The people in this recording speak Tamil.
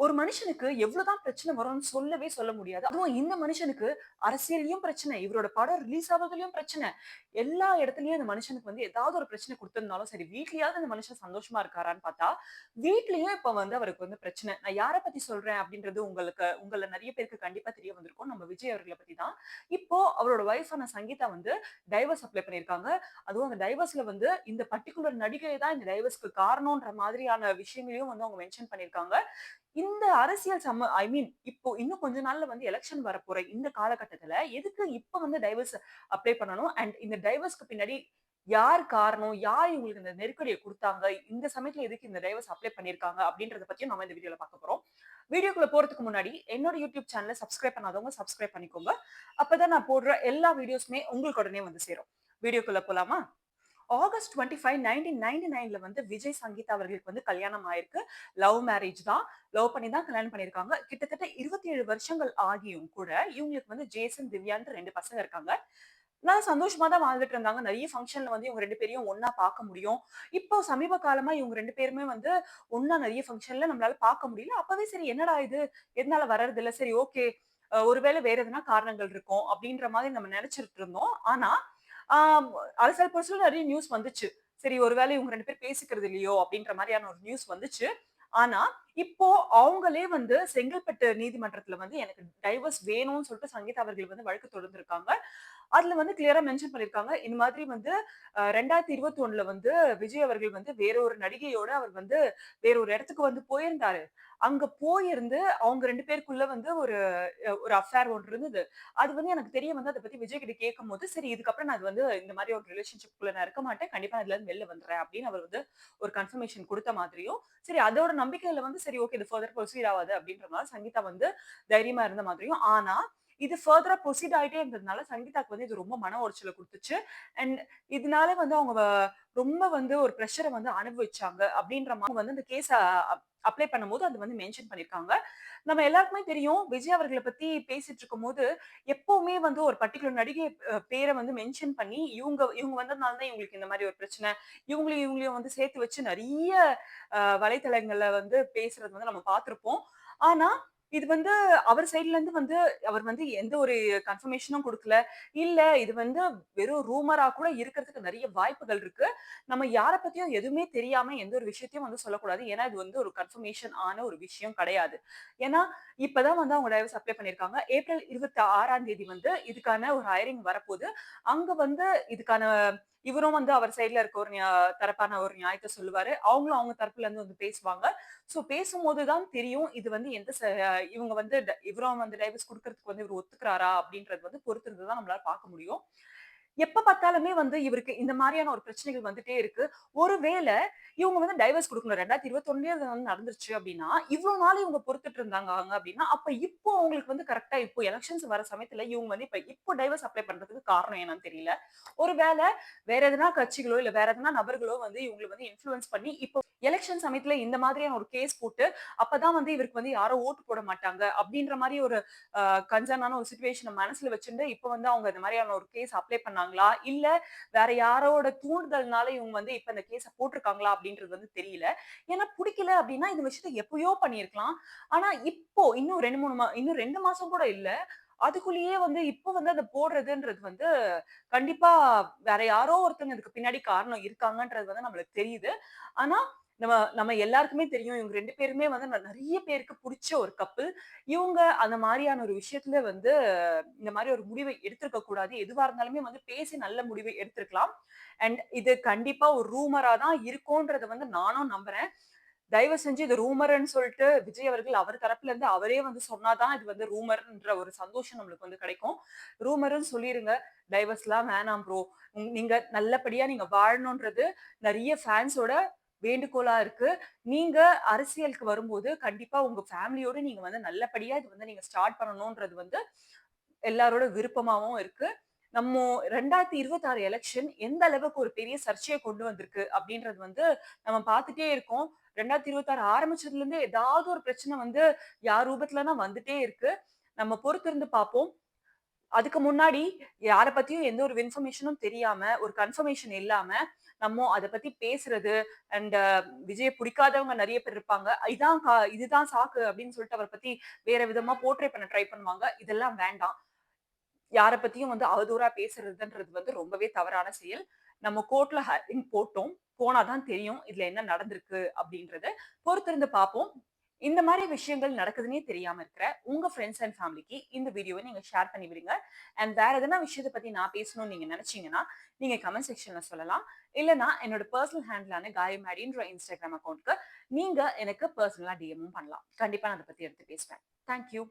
ஒரு மனுஷனுக்கு எவ்வளவுதான் பிரச்சனை வரும்னு சொல்லவே சொல்ல முடியாது. அதுவும் இந்த மனுஷனுக்கு அரசியல்லயும் பிரச்சனை, இவரோட படம் ரிலீஸ் ஆவதிலயும் பிரச்சனை. எல்லா இடத்துலயும் இந்த மனுஷனுக்கு வந்து ஏதாவது ஒரு பிரச்சனை குடுத்திருந்தாலும் சரி, வீட்லயாவது இந்த மனுஷன் சந்தோஷமா இருக்காரான்னு பார்த்தா, வீட்லயும் இப்ப வந்து அவருக்கு வந்து பிரச்சனை. நான் யார பத்தி சொல்றேன் அப்படின்றது உங்கள நெறைய பேருக்கு கண்டிப்பா தெரிய வந்திருக்கும். நம்ம விஜய் அவர்கள பத்தி தான். இப்போ அவரோட வைஃபான சங்கீதா வந்து டைவர்ஸ் அப்ளை பண்ணியிருக்காங்க. அதுவும் அந்த டைவர்ஸ்ல வந்து இந்த பர்ட்டிகுலர் நடிகை தான் இந்த டைவர்ஸ்க்கு காரணம்ன்ற மாதிரியான விஷயங்களையும் வந்து அவங்க மென்ஷன் பண்ணியிருக்காங்க. இந்த அரசியல் ஐ மீன் இப்போ இன்னும் கொஞ்ச நாள்ல வந்து எலக்ஷன் வரப்போற இந்த காலகட்டத்துல, எதுக்கு இப்ப வந்து டைவர்ஸ் அப்ளை பண்ணணும்? அண்ட் இந்த டைவர்ஸ்க்கு பின்னாடி யார் காரணம்? யார் இவங்களுக்கு இந்த நெருக்கடிய குடுத்தாங்க? இந்த சமயத்துல எதுக்கு இந்த டைவர்ஸ் அப்ளை பண்ணியிருக்காங்க? அப்படின்றத பத்தியும் நம்ம இந்த வீடியோல பார்க்க போறோம். வீடியோக்குள்ள போறதுக்கு முன்னாடி என்னோட யூடியூப் சேனல சப்ஸ்கிரைப் பண்ணாதவங்க சப்ஸ்கிரைப் பண்ணிக்கோங்க. அப்பதான் நான் போடுற எல்லா வீடியோஸுமே உங்களுக்கு உடனே வந்து சேரும். வீடியோக்குள்ள போலாமா? ஆகஸ்ட் 25, 1999ல வந்து விஜய் சங்கீதா அவர்களுக்கு வந்து கல்யாணம் ஆயிருக்கு. லவ் மேரேஜ் தான். லவ் பண்ணி தான் கல்யாணம் பண்ணியிருக்காங்க. கிட்டத்தட்ட 27 வருஷங்கள் ஆகியும் கூட, இவங்களுக்கு வந்து ஜேசன், திவ்யான்ட்டு 2 பசங்க இருக்காங்க. நல்லா சந்தோஷமா தான் வாழ்ந்துட்டு இருந்தாங்க. நெறைய ஃபங்ஷன்ல வந்து இவங்க 2 பேரையும் ஒண்ணா பார்க்க முடியும். இப்போ சமீப காலமா இவங்க 2 பேருமே வந்து ஒண்ணா நெறைய ஃபங்ஷன்ல நம்மளால பார்க்க முடியல. அப்பவே சரி என்னடா இது? எதனால வர்றதில்ல? சரி ஓகே. ஒருவேளை வேற எதனா காரணங்கள் இருக்கும். அப்படின்ற மாதிரி நம்ம நெனச்சுட்டு இருந்தோம். ஆனா, ஆம் அரசியல் புரட்சில நெறைய நியூஸ் வந்துச்சு. சரி ஒருவேளை இவங்க 2 பேரும் பேசிக்கிறது இல்லையோ! அப்படின்ற மாரியான ஒரு நியூஸ் வந்துச்சு. ஆனா, இப்போ அவங்களே வந்து செங்கல்பட்டு நீதிமன்றத்துல வந்து எனக்கு டைவர்ஸ் வேணும்னு சொல்லிட்டு சங்கீதா அவர்கள் வந்து வழக்கு தொடர்ந்திருக்காங்க. அதுல வந்து கிளியரா மென்ஷன் பண்ணியிருக்காங்க. இந்த மாதிரி வந்து 2021ல வந்து விஜய் அவர்கள் வந்து வேற ஒரு நடிகையோட அவர் வந்து வேற ஒரு இடத்துக்கு வந்து போயிருந்தாரு. அங்க போயிருந்து அவங்க 2 பேருக்குள்ள வந்து ஒரு அஃபேர் ஒண்ணு இருந்தது. அது வந்து எனக்கு தெரிய வந்து அத பத்தி விஜய் கிட்ட கேட்கும்போது, சரி இதுக்கப்புறம் நான் அது வந்து இந்த மாரி ஒரு ரிலேஷன்ஷிப்குள்ள நான் இருக்க மாட்டேன். கண்டிப்பா நான் இதுலருந்து வெளில வந்துர்றேன் அப்படின்னு அவர் வந்து ஒரு கன்ஃபர்மேஷன் குடுத்த மாதிரியும், சரி அதோட நம்பிக்கையில வந்து சரி ஓகே இது ஃபர்தர் ப்ரொசீட் ஆவாது அப்படின்ற மாரி சங்கீதா வந்து தைரியமா இருந்த மாதிரியும், ஆனா இது ஃபர்தரா ப்ரொசீட் ஆயிட்டே இருந்ததுனால சங்கீதாக்கு வந்து இது ரொம்ப மன உளைச்சல குடுத்துச்சு. அண்ட் இதனால வந்து அவங்க ரொம்ப வந்து ஒரு பிரஷர வந்து அனுபவிச்சாங்க அப்படின்ற மாரி வந்து இந்த கேஸ அப்ளை பண்ணும்போது அது வந்து மென்ஷன் பண்ணியிருக்காங்க. நம்ம எல்லாருக்குமே தெரியும் விஜய் அவர்கள பத்தி பேசிட்டு இருக்கும்போது, எப்பவுமே வந்து ஒரு பர்ட்டிகுலர் நடிகை பேர வந்து மென்ஷன் பண்ணி, இவங்க இவங்க வந்ததுனால தான் இவங்களுக்கு இந்த மாரி ஒரு பிரச்சனை. இவங்களையும் வந்து சேர்த்து வச்சு நெறைய வலைத்தளங்கள்ல வந்து பேசுறது வந்து நம்ம பார்த்திருப்போம். ஆனா, இது வந்து அவர் சைட்ல இருந்து வந்து அவர் வந்து எந்த ஒரு கன்ஃபர்மேஷனும் குடுக்கல. இல்ல இது வந்து வெறும் ரூமரா கூட இருக்கிறதுக்கு நெறைய வாய்ப்புகள் இருக்கு. நம்ம யார பத்தியும் எதுவுமே தெரியாம எந்த ஒரு விஷயத்தையும் வந்து சொல்லக்கூடாது. ஏன்னா, இது வந்து ஒரு கன்ஃபர்மேஷன் ஆன ஒரு விஷயம் கிடையாது. ஏன்னா, இப்ப தான் வந்து அவங்க டைவர்ஸ் அப்ளை பண்ணியிருக்காங்க. ஏப்ரல் 26ஆம் தேதி வந்து இதுக்கான ஒரு ஹையரிங் வரப்போது. அங்க வந்து இதுக்கான இவரும் வந்து அவர் சைட்ல இருக்க ஒரு தரப்பான ஒரு நியாயத்த சொல்லுவாரு. அவங்களும் அவங்க தரப்புல இருந்து வந்து பேசுவாங்க. ஸோ பேசும்போது தான் தெரியும். இது வந்து எந்த இவங்க வந்து இவரும் வந்து டைவர்ஸ் குடுக்கறதுக்கு வந்து இவரு ஒத்துக்கிறாரா? அப்படின்றது வந்து பொறுத்திருந்து தான் நம்மளால பார்க்க முடியும். எப்ப பார்த்தாலுமே வந்து இவருக்கு இந்த மாரியான ஒரு பிரச்சனைகள் வந்துட்டே இருக்கு. ஒருவேள இவங்க வந்து டைவர்ஸ் குடுக்கணும். 2021லயே அது வந்து நடந்துருச்சு அப்டின்னா, இவ்ளோ நாள் இவங்க பொறுத்துட்டு இருந்தாங்க அப்டின்னா, அப்ப இப்போ அவங்களுக்கு வந்து கரெக்ட்டா இப்போ எலக்ஷன்ஸ் வர சமயத்துல இவங்க வந்து இப்போ டைவர்ஸ் அப்ளை பண்றதுக்கு காரணம் என்னன்னு தெரியல. ஒருவேள வேற எதனா கட்சிகளோ, இல்ல வேற எதனா நபர்களோ வந்து இவங்கள வந்து இன்ஃப்ளூயன்ஸ் பண்ணி, இப்போ எலக்ஷன் சமயத்துல இந்த மாதிரியான ஒரு கேஸ் போட்டு, அப்பதான் வந்து இவருக்கு வந்து யாரும் ஓட்டு போட மாட்டாங்க. அப்டின்ற மாரி ஒரு அ கன்சர்னான ஒரு சிச்சுவேஷன மனசுல வச்சுண்டு, இப்ப வந்து அவங்க இந்த மாரியான ஒரு கேஸ் அப்ளை பண்ணாங்களா? இல்ல வேற யாரோட தூண்டுதல்னால இவங்க வந்து இப்ப இந்த கேஸ போட்டுருக்காங்களா? அப்படின்றது வந்து தெரியல. ஏன்னா புடிக்கல அப்படின்னா இந்த விஷயத்த எப்பயோ பண்ணியிருக்கலாம். ஆனா இப்போ இன்னும் 2, 3 இன்னும் 2 மாசம் கூட இல்ல. அதுக்குள்ளேயே வந்து இப்ப வந்து அத போடுறதுன்றது வந்து கண்டிப்பா வேற யாரோ ஒருத்தங்க இதுக்கு பின்னாடி காரணம் இருக்காங்கன்றது வந்து நம்மளுக்கு தெரியுது. ஆனா நம்ம நம்ம எல்லாருக்குமே தெரியும். இவங்க 2 பேருமே வந்து நெறைய பேருக்கு புடிச்ச ஒரு கப்பிள். இவங்க அந்த மாரியான ஒரு விஷயத்துல வந்து இந்த மாரி ஒரு முடிவை எடுத்திருக்க கூடாது. எதுவா இருந்தாலுமே வந்து பேசி நல்ல முடிவை எடுத்திருக்கலாம். அண்ட் இது கண்டிப்பா ஒரு ரூமரா தான் இருக்கும்ன்றத வந்து நானும் நம்புறேன். தயவு செஞ்சு இது ரூமர்ன்னு சொல்லிட்டு விஜய் அவர்கள் அவர் தரப்புல இருந்து அவரே வந்து சொன்னா தான் இது வந்து ரூமர்ன்ற ஒரு சந்தோஷம் நம்மளுக்கு வந்து கிடைக்கும். ரூமர்ன்னு சொல்லிருங்க. டைவர்ஸ்லாம் வேணாம் ப்ரோ. நீங்க நல்லபடியா நீங்க வாழணும்ன்றது நெறைய ஃபேன்ஸோட வேண்டுகோளா இருக்கு. நீங்க அரசியலுக்கு வரும்போது கண்டிப்பா உங்க ஃபேமிலியோட நீங்க வந்து நல்லபடியா இது வந்து நீங்க ஸ்டார்ட் பண்ணணும்ன்றது வந்து எல்லாரோட விருப்பமாவும் இருக்கு. நம்மோ 2026 எலக்ஷன் எந்த அளவுக்கு ஒரு பெரிய சர்ச்சைய கொண்டு வந்திருக்கு அப்படின்றது வந்து நம்ம பார்த்துட்டே இருக்கோம். 2026 ஆரம்பிச்சதுலருந்தே ஏதாவது ஒரு பிரச்சனை வந்து யார் ரூபத்துலனா வந்துட்டே இருக்கு. நம்ம பொறுத்திருந்து பார்ப்போம். அதுக்கு முன்னாடி யார பத்தியும் எந்த ஒரு இன்ஃபர்மேஷனும் தெரியாம, ஒரு கன்ஃபர்மேஷன் இல்லாம, நம்ம அத பத்தி பேசுறது அண்ட் விஜய புடிக்காதவங்க நெறைய பேர் இருப்பாங்க. இதுதான் சாக்கு அப்படின்னு சொல்லிட்டு அவர பத்தி வேற விதமா போர்ட்ரே பண்ண ட்ரை பண்ணுவாங்க. இதெல்லாம் வேண்டாம். யார பத்தியும் அவதூறா பேசுறதுன்றது ரொம்பவே தவறான செயல். நம்ம கோர்ட்ல ஹியரிங் போட்டோம். போனா தான் தெரியும். இதுல என்ன நடந்திருக்கு அப்படின்றத. பொறுத்திருந்து பார்ப்போம். இந்த மாரி விஷயங்கள் நடக்குதுன்னே தெரியாம இருக்கிற உங்க ஃபிரெண்ட்ஸ் அண்ட் ஃபேமிலிக்கு இந்த வீடியோவ நீங்க ஷேர் பண்ணி விடுங்க. அண்ட் வேற எதனா விஷயத்த பத்தி நான் பேசணும்னு நீங்க நெனச்சீங்கன்னா, நீங்க கமெண்ட் செக்ஷன்ல சொல்லலாம். இல்லன்னா என்னோட பெர்சனல் ஹேண்டிலான காயமேடின்ற Instagram அக்கவுண்ட்க்கு நீங்க எனக்கு பெர்சனலா டிஎம்மும் பண்ணலாம். கண்டிப்பா நான் அத பத்தி எடுத்து பேசுவேன். Thank you.